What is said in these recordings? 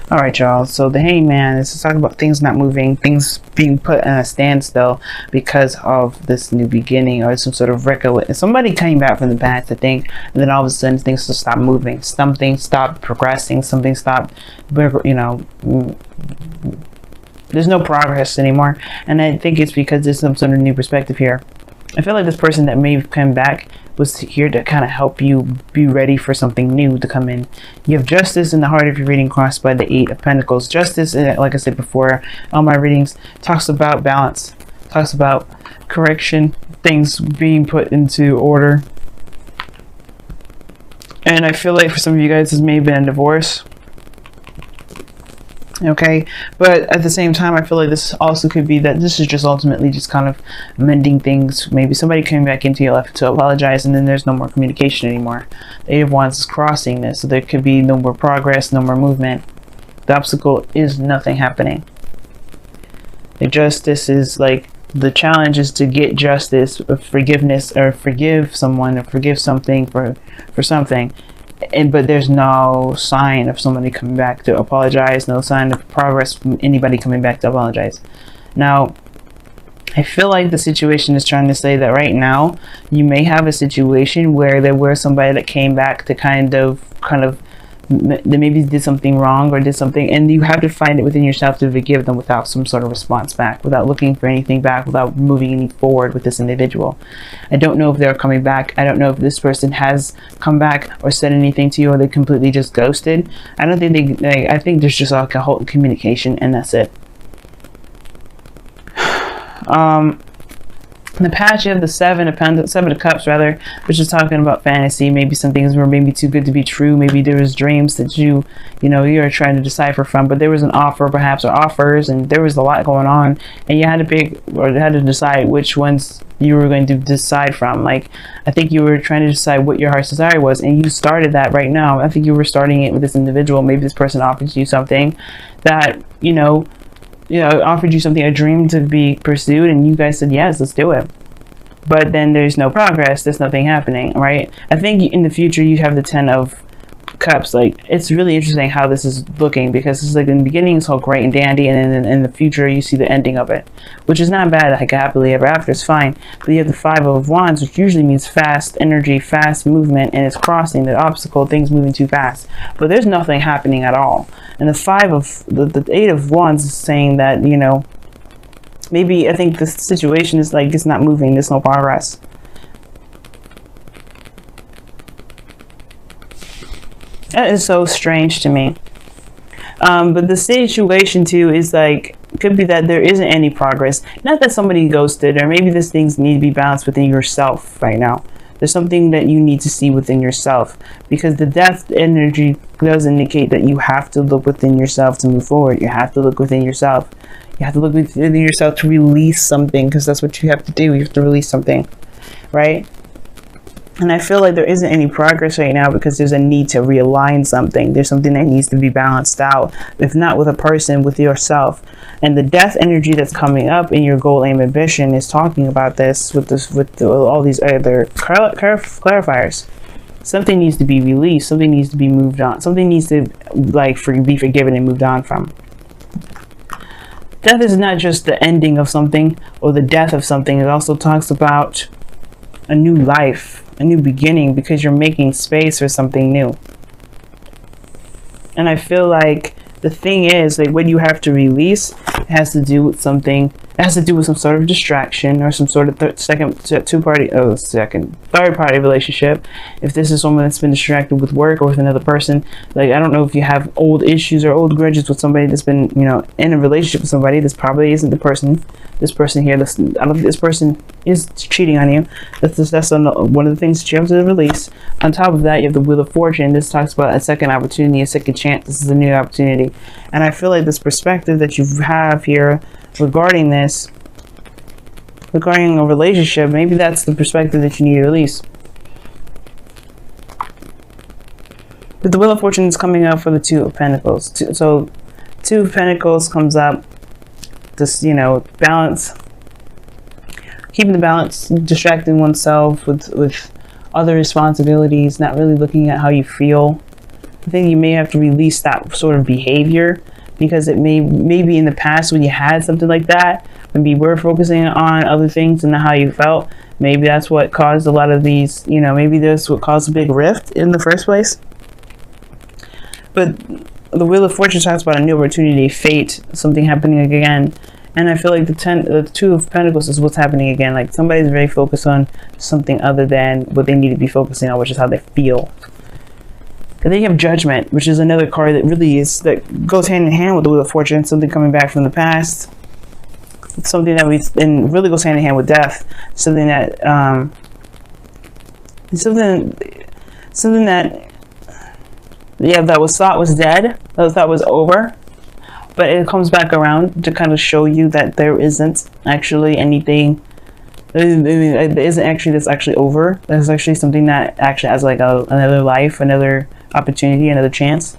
All right, y'all. So the hangman is talking about things not moving, things being put in a standstill because of this new beginning or some sort of record. Somebody came back from the past, I think, and then all of a sudden things just stop moving. Something stopped progressing. Something stopped, you know, there's no progress anymore. And I think it's because there's some sort of new perspective here. I feel like this person that may have come back was here to kind of help you be ready for something new to come in. You have justice in the heart of your reading, crossed by the 8 of Pentacles. Justice, like I said before, all my readings talks about balance, talks about correction, things being put into order. And I feel like for some of you guys, this may have been a divorce. Okay, but at the same time, I feel like this also could be that this is just ultimately just kind of mending things. Maybe somebody came back into your life to apologize, and then there's no more communication anymore. The 8 of Wands is crossing this, so there could be no more progress, no more movement. The obstacle is nothing happening. The justice is like, the challenge is to get justice, or forgiveness, or forgive someone, or forgive something for something. But there's no sign of somebody coming back to apologize, no sign of progress from anybody coming back to apologize. Now, I feel like the situation is trying to say that right now you may have a situation where there was somebody that came back to kind of they maybe did something wrong or did something, and you have to find it within yourself to forgive them without some sort of response back, without looking for anything back, without moving any forward with this individual. I don't know if they're coming back. I don't know if this person has come back or said anything to you, or they completely just ghosted. I don't think I think there's just like a whole communication, and that's it. In the past, you have the 7 of Cups, rather, which is talking about fantasy. Maybe some things were maybe too good to be true. Maybe there was dreams that you're trying to decipher from, but there was an offer, perhaps, or offers, and there was a lot going on, and you had to pick or had to decide which ones you were going to decide from. Like, I think you were trying to decide what your heart's desire was, and you started that right now. I think you were starting it with this individual. Maybe this person offered you something that offered you something, a dream to be pursued, and you guys said yes, let's do it. But then there's no progress, there's nothing happening, right? I think in the future you have the 10 of Cups. Like, it's really interesting how this is looking, because it's like in the beginning it's all great and dandy, and then in the future you see the ending of it, which is not bad. Like happily ever after is fine. But you have the 5 of Wands, which usually means fast energy, fast movement, and it's crossing the obstacle, things moving too fast. But there's nothing happening at all. And the 8 of Wands is saying that, maybe I think the situation is like it's not moving, there's no progress. That is so strange to me. But the situation too is like, could be that there isn't any progress. Not that somebody ghosted, or maybe these things need to be balanced within yourself right now. There's something that you need to see within yourself, because the death energy does indicate that you have to look within yourself to move forward. You have to look within yourself. You have to look within yourself to release something, because that's what you have to do. You have to release something, right? And I feel like there isn't any progress right now because there's a need to realign something. There's something that needs to be balanced out, if not with a person, with yourself. And the death energy that's coming up in your goal, aim, ambition is talking about this with all these other clarifiers. Something needs to be released. Something needs to be moved on. Something needs to be forgiven and moved on from. Death is not just the ending of something or the death of something. It also talks about a new life, a new beginning, because you're making space for something new. And I feel like the thing is, like, what you have to release has to do with something. It has to do with some sort of distraction or some sort of third party relationship. If this is someone that's been distracted with work or with another person, like, I don't know if you have old issues or old grudges with somebody that's been, in a relationship with somebody. This probably isn't the person. This person here, I don't think this person is cheating on you. That's one of the things that you have to release. On top of that, you have the Wheel of Fortune. This talks about a second opportunity, a second chance. This is a new opportunity. And I feel like this perspective that you have here regarding a relationship, maybe that's the perspective that you need to release. But the Wheel of Fortune is coming up for the 2 of Pentacles. So 2 of Pentacles comes up. This, balance, keeping the balance, distracting oneself with other responsibilities, not really looking at how you feel, I think you may have to release that sort of behavior, because it maybe in the past when you had something like that, maybe you were focusing on other things and how you felt. Maybe that's what caused a lot of these, you know, maybe that's what caused a big rift in the first place. But the Wheel of Fortune talks about a new opportunity, fate, something happening again. And I feel like the Two of Pentacles is what's happening again. Like somebody's very focused on something other than what they need to be focusing on, which is how they feel. And then you have Judgment, which is another card that really is, that goes hand in hand with the Wheel of Fortune, something coming back from the past. It's something that and really goes hand in hand with death. Something that, something that, yeah, that was thought was dead, that was thought was over, but it comes back around to kind of show you that there isn't actually anything. It isn't actually that's actually over. There's actually something that actually has like another life, another opportunity, another chance.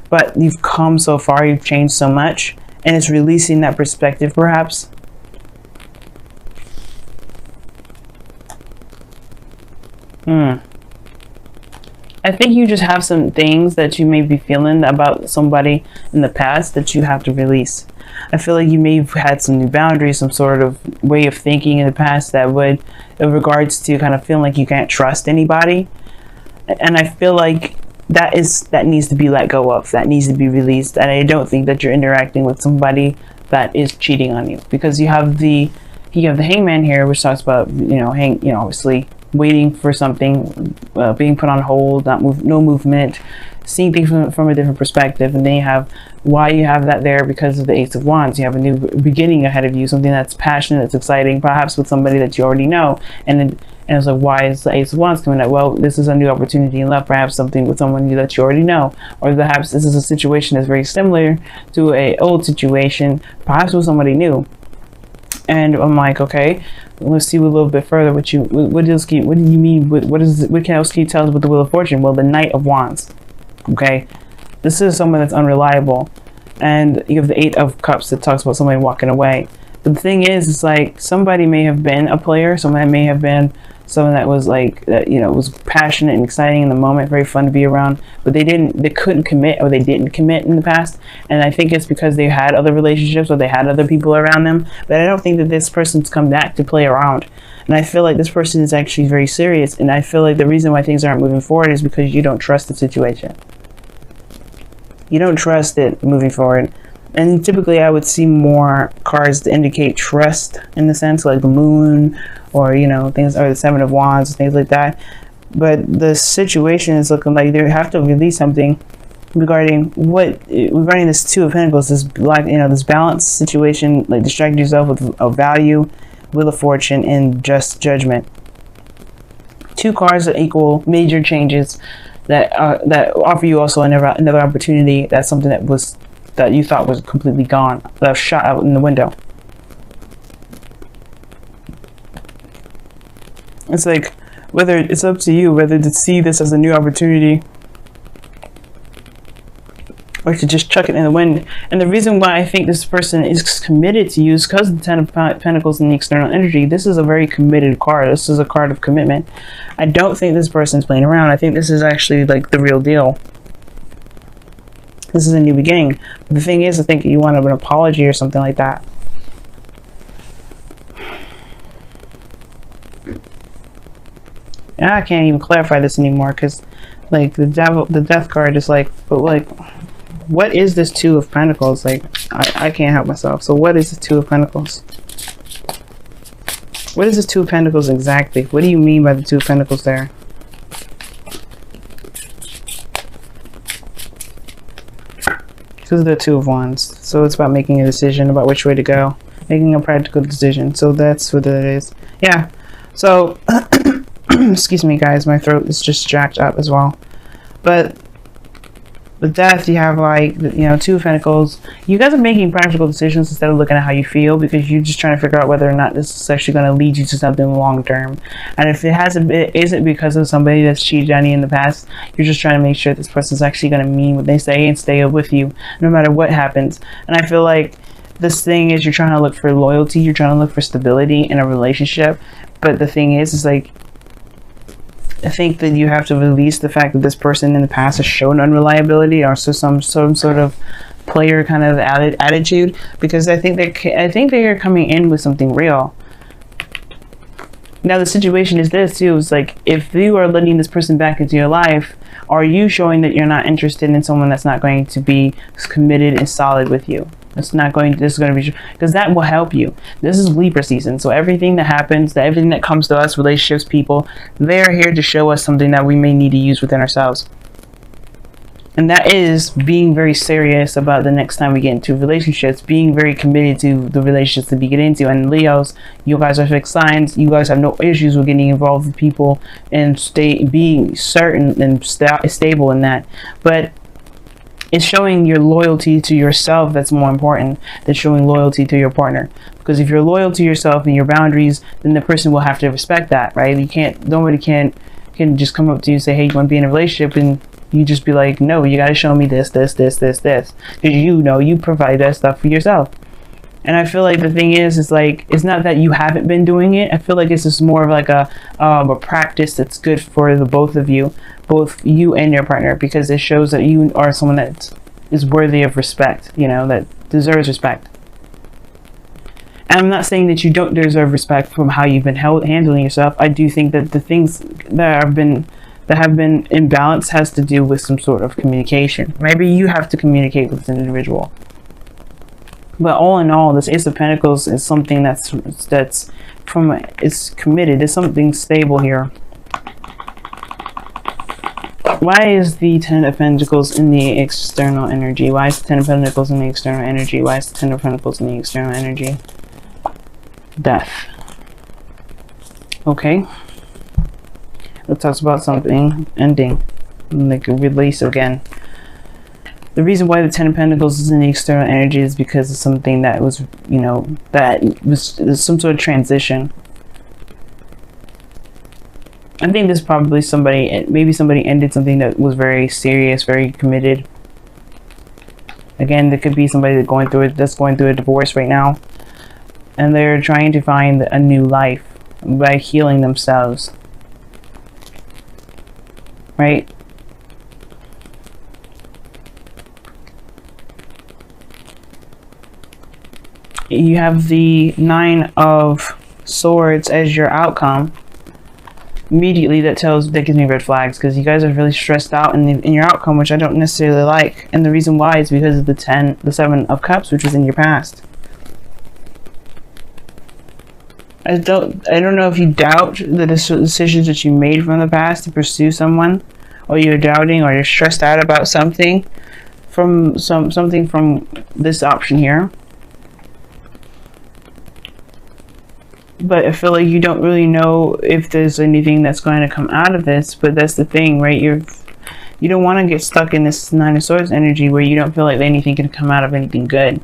But you've come so far, you've changed so much, and it's releasing that perspective, perhaps. I think you just have some things that you may be feeling about somebody in the past that you have to release. I feel like you may have had some new boundaries, some sort of way of thinking in the past that would, in regards to kind of feeling like you can't trust anybody. And I feel like that needs to be let go of, that needs to be released. And I don't think that you're interacting with somebody that is cheating on you, because you have the Hangman here, which talks about, obviously waiting for something, being put on hold, no movement, seeing things from a different perspective. And then you have why you have that there, because of the Ace of Wands. You have a new beginning ahead of you, something that's passionate, that's exciting, perhaps with somebody that you already know. And it's like, why is the Ace of Wands coming up? Well, this is a new opportunity in love, perhaps something with someone that you already know, or perhaps this is a situation that's very similar to an old situation, perhaps with somebody new. And I'm like, okay, let's see a little bit further. What do you mean? What else can you tell us with the Wheel of Fortune? Well, the Knight of Wands. Okay, this is someone that's unreliable, and you have the Eight of Cups that talks about somebody walking away. But the thing is, it's like somebody may have been a player, someone may have been someone that was like, was passionate and exciting in the moment, very fun to be around, but they couldn't commit, or they didn't commit in the past. And I think it's because they had other relationships, or they had other people around them. But I don't think that this person's come back to play around. And I feel like this person is actually very serious. And I feel like the reason why things aren't moving forward is because you don't trust the situation. You don't trust it moving forward. And typically I would see more cards to indicate trust, in the sense like the Moon, or things, or the Seven of Wands, things like that. But the situation is looking like they have to release something regarding this Two of Pentacles, this this balanced situation, like distracting yourself with a value, Wheel of Fortune, and just Judgment. Two cards that equal major changes that offer you also another opportunity. That's something that you thought was completely gone, that was shot out in the window. It's like, whether it's up to you whether to see this as a new opportunity or to just chuck it in the wind. And the reason why I think this person is committed to you is because of the Ten of Pentacles and the external energy. This is a very committed card. This is a card of commitment. I don't think this person's playing around. I think this is actually like the real deal. This is a new beginning. But the thing is, I think you want an apology or something like that. And I can't even clarify this anymore, because like the death card is like, but like, what is this Two of Pentacles? Like, I can't help myself. So what is the Two of Pentacles? What is this Two of Pentacles exactly? What do you mean by the Two of Pentacles there? This is the Two of Wands. So it's about making a decision about which way to go. Making a practical decision. So that's what it is. Yeah. So, excuse me guys, my throat is just jacked up as well. But with death, you have like, Two of Pentacles. You guys are making practical decisions instead of looking at how you feel, because you're just trying to figure out whether or not this is actually going to lead you to something long term. And if it isn't because of somebody that's cheated on you in the past, you're just trying to make sure this person's actually going to mean what they say and stay with you no matter what happens. And I feel like this thing is, you're trying to look for loyalty, you're trying to look for stability in a relationship. But the thing is like, I think that you have to release the fact that this person in the past has shown unreliability, or so some sort of player kind of attitude, because I think they are coming in with something real. Now the situation is this too, is like, if you are letting this person back into your life, are you showing that you're not interested in someone that's not going to be committed and solid with you? This is going to be, because that will help you. This is Libra season, so everything that happens, everything that comes to us, relationships, people, they're here to show us something that we may need to use within ourselves. And that is being very serious about the next time we get into relationships, being very committed to the relationships that we get into. And Leos, you guys are fixed signs. You guys have no issues with getting involved with people and being certain and stable in that. But it's showing your loyalty to yourself that's more important than showing loyalty to your partner. Because if you're loyal to yourself and your boundaries, then the person will have to respect that, right? Nobody can just come up to you and say, hey, you want to be in a relationship, and you just be like, no, you got to show me this, because you know you provide that stuff for yourself. And I feel like the thing is like, it's not that you haven't been doing it. I feel like it's just more of like a practice that's good for the both of you, both you and your partner, because it shows that you are someone that is worthy of respect, you know, that deserves respect. And I'm not saying that you don't deserve respect from how you've been handling yourself. I do think that the things that have been imbalanced has to do with some sort of communication. Maybe you have to communicate with an individual. But all in all, this Ace of Pentacles is something that's committed. It's something stable here. Why is the Ten of Pentacles in the external energy? Why is the Ten of Pentacles in the external energy? Why is the Ten of Pentacles in the external energy? Death. Okay. It talks about something ending, like a release again. The reason why the Ten of Pentacles is in the external energy is because of something that was, you know, that was some sort of transition. I think this probably maybe somebody ended something that was very serious, very committed. Again, there could be somebody that's going through a divorce right now, and they're trying to find a new life by healing themselves. Right? You have the Nine of Swords as your outcome. Immediately that gives me red flags, because you guys are really stressed out in your outcome, which I don't necessarily like. And the reason why is because of the Seven of Cups, which was in your past. I don't know if you doubt the decisions that you made from the past to pursue someone, or you're doubting, or you're stressed out about something from this option here. But I feel like you don't really know if there's anything that's going to come out of this. But that's the thing, right? You don't want to get stuck in this Nine of Swords energy where you don't feel like anything can come out of anything good.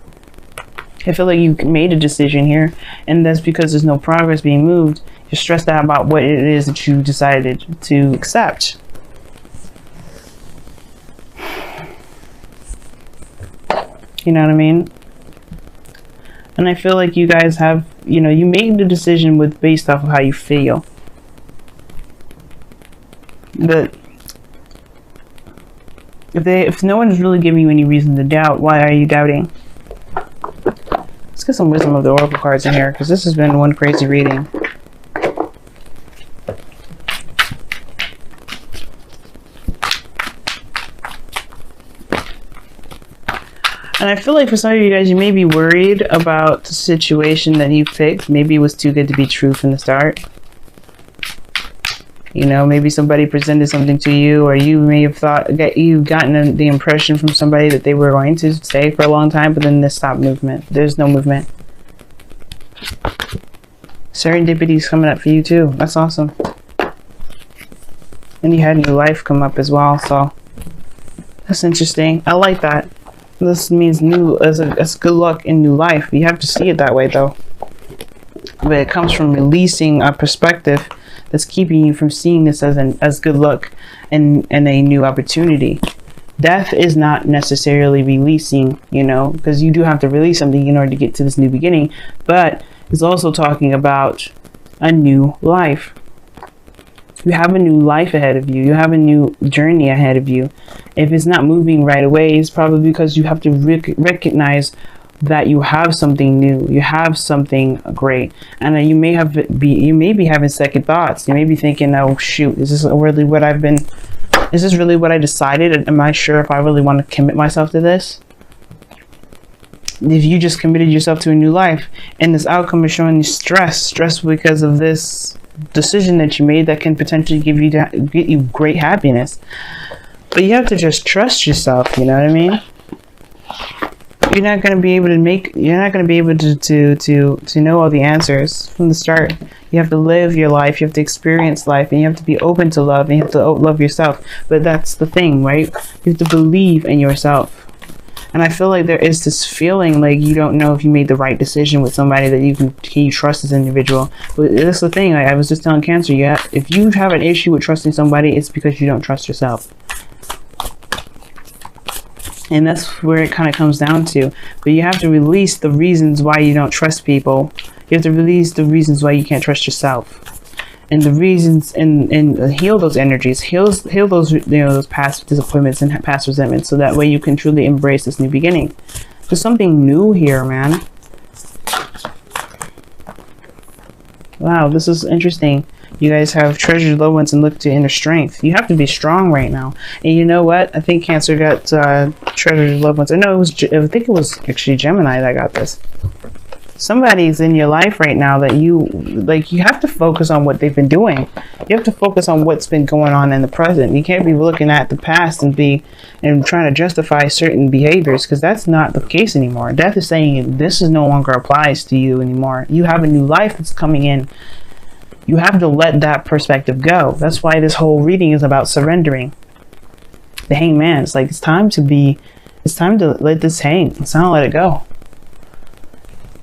I feel like you made a decision here, and that's because there's no progress being moved. You're stressed out about what it is that you decided to accept. You know what I mean? And I feel like you guys have, you know, you made the decision based off of how you feel. But if no one's really giving you any reason to doubt, why are you doubting? Let's get some wisdom of the oracle cards in here, because this has been one crazy reading. And I feel like for some of you guys, you may be worried about the situation that you picked. Maybe it was too good to be true from the start. You know, maybe somebody presented something to you, or you may have you've gotten the impression from somebody that they were going to stay for a long time, but then they stopped movement. There's no movement. Serendipity is coming up for you too. That's awesome. And you had new life come up as well, so that's interesting. I like that. This means it's good luck in new life. You have to see it that way though. But it comes from releasing a perspective that's keeping you from seeing this as good luck and a new opportunity. Death is not necessarily releasing, you know, because you do have to release something in order to get to this new beginning, but it's also talking about a new life. You have a new life ahead of you. You have a new journey ahead of you. If it's not moving right away, it's probably because you have to recognize that you have something new. You have something great, and you may be having second thoughts. You may be thinking, "Oh shoot, is this really what I've been? Is this really what I decided? Am I sure if I really want to commit myself to this?" If you just committed yourself to a new life, and this outcome is showing you stress because of this decision that you made that can potentially get you great happiness. But you have to just trust yourself, you know what I mean? You're not going to be able to know all the answers from the start. You have to live your life, you have to experience life, and you have to be open to love, and you have to love yourself. But that's the thing, right? You have to believe in yourself. And I feel like there is this feeling like you don't know if you made the right decision with somebody that can you trust this individual. But that's the thing. Like I was just telling Cancer, if you have an issue with trusting somebody, it's because you don't trust yourself. And that's where it kind of comes down to. But you have to release the reasons why you don't trust people. You have to release the reasons why you can't trust yourself. And the reasons, and heal those energies, heal those, those past disappointments and past resentments, so that way you can truly embrace this new beginning. There's something new here, man. Wow, this is interesting. You guys have treasured loved ones and look to inner strength. You have to be strong right now. And you know what? I think Cancer got treasured loved ones. I think it was actually Gemini that got this. Somebody's in your life right now that you have to focus on what they've been doing. You have to focus on what's been going on in the present. You can't be looking at the past and trying to justify certain behaviors, because that's not the case anymore. Death is saying this no longer applies to you anymore. You have a new life that's coming in. You have to let that perspective go. That's why this whole reading is about surrendering. The Hangman. It's like it's time to let this hang. It's time to let it go.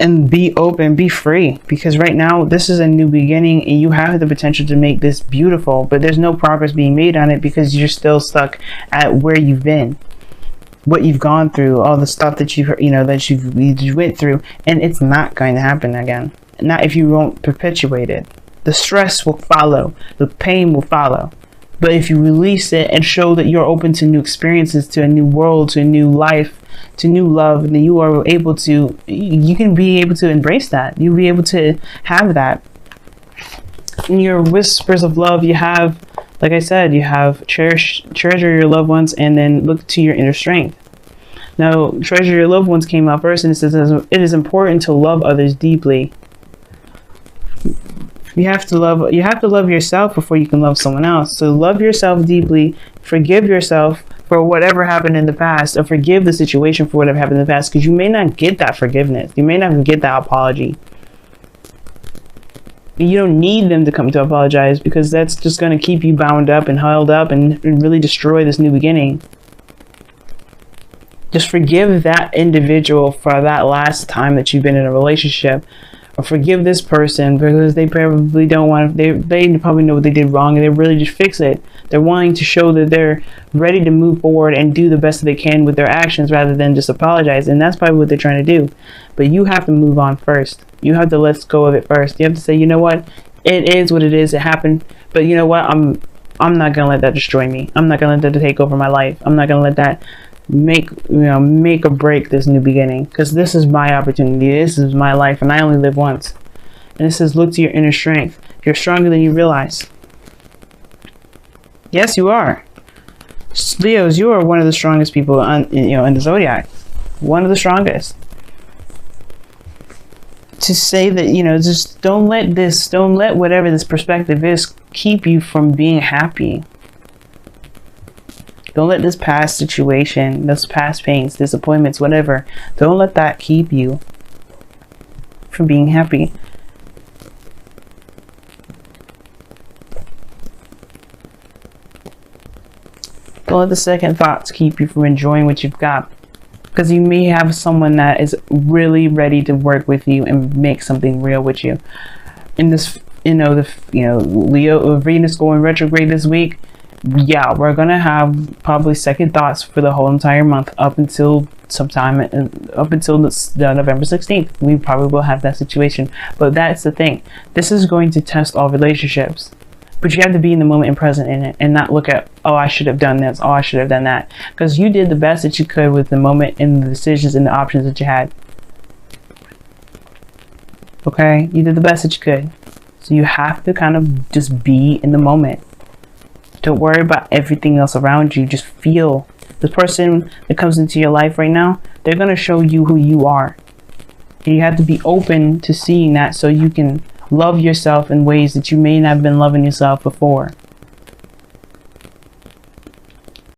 And be open, be free, because right now this is a new beginning and you have the potential to make this beautiful, but there's no progress being made on it because you're still stuck at where you've been, what you've gone through, all the stuff that you went through, and it's not going to happen again. Not if you won't perpetuate it. The stress will follow, the pain will follow. But if you release it and show that you're open to new experiences, to a new world, to a new life, to new love, then you can be able to embrace that. You'll be able to have that. In your whispers of love, you have, like I said, you have treasure your loved ones, and then look to your inner strength. Now, treasure your loved ones came out first, and it says it is important to love others deeply. You have to love yourself before you can love someone else. So love yourself deeply, forgive yourself for whatever happened in the past, or forgive the situation for whatever happened in the past, because you may not get that forgiveness. You may not get that apology. You don't need them to come to apologize, because that's just going to keep you bound up and held up and really destroy this new beginning. Just forgive that individual for that last time that you've been in a relationship. Or forgive this person because they probably don't want to, they probably know what they did wrong and they really just fix it. They're wanting to show that they're ready to move forward and do the best that they can with their actions rather than just apologize. And that's probably what they're trying to do. But you have to move on first. You have to let go of it first. You have to say, you know what? It is what it is. It happened. But you know what? I'm not going to let that destroy me. I'm not going to let that take over my life. I'm not going to let that make or break this new beginning, because this is my opportunity. This is my life, and I only live once. And it says, look to your inner strength. You're stronger than you realize. Yes, you are. Leos, you are one of the strongest people in the zodiac. One of the strongest. To say that, just don't let whatever this perspective is keep you from being happy. Don't let this past situation, those past pains, disappointments, whatever, don't let that keep you from being happy. Don't let the second thoughts keep you from enjoying what you've got. Because you may have someone that is really ready to work with you and make something real with you. In this, Leo, Venus going retrograde this week, yeah, we're gonna have probably second thoughts for the whole entire month up until the November 16th. We probably will have that situation. But that's the thing. This is going to test all relationships. But you have to be in the moment and present in it, and not look at, oh, I should have done this, oh, I should have done that. Because you did the best that you could with the moment and the decisions and the options that you had. Okay? You did the best that you could. So you have to kind of just be in the moment. Don't worry about everything else around you. Just feel. The person that comes into your life right now, they're going to show you who you are. And you have to be open to seeing that so you can love yourself in ways that you may not have been loving yourself before.